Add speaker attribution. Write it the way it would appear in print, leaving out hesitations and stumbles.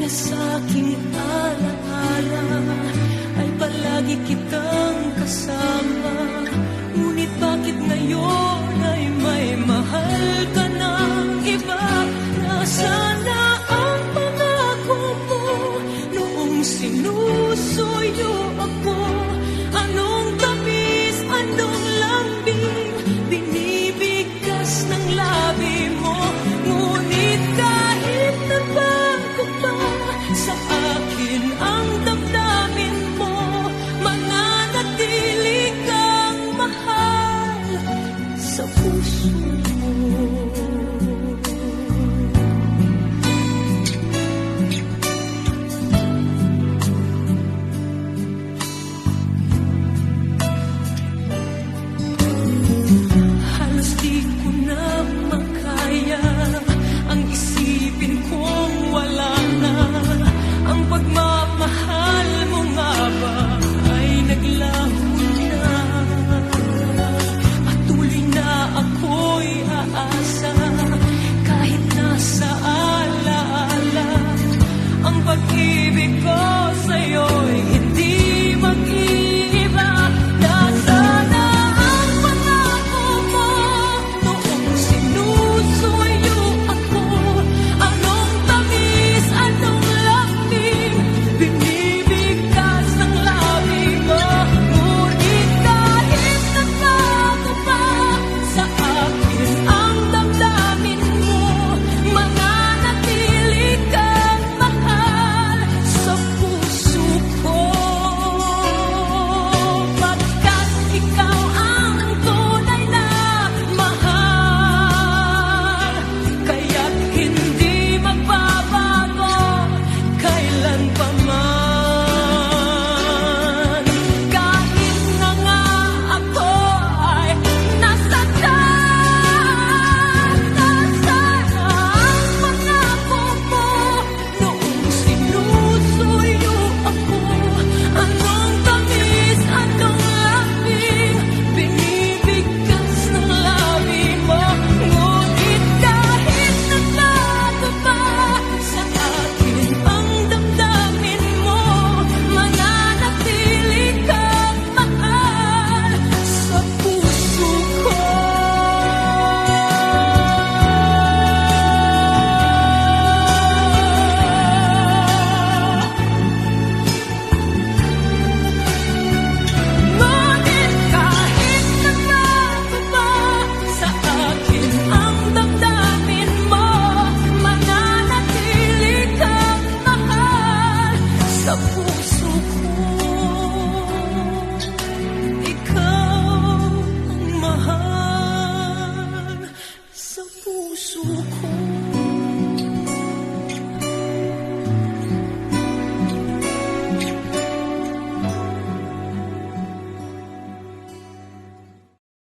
Speaker 1: na sa'king alaala ay palagi kitang kasama. Ngunit bakit ngayon ay may mahal ka ng iba? Nasaan na ang pangako mo noong sinusuyo ako? Anong tamis, anong lambing binibigkas ng labi mo? Ngunit kahit nabago pa sa akin ang damdamin mo, mananatili kang mahal sa puso mo. Halos di ko na makaya ang isipin kong wala na ang pagmamahal mo. Nga ba ay naglaho na? Patuloy na ako'y aasa kahit nasa alaala ang pag-ibig ko sa'yo'y hindi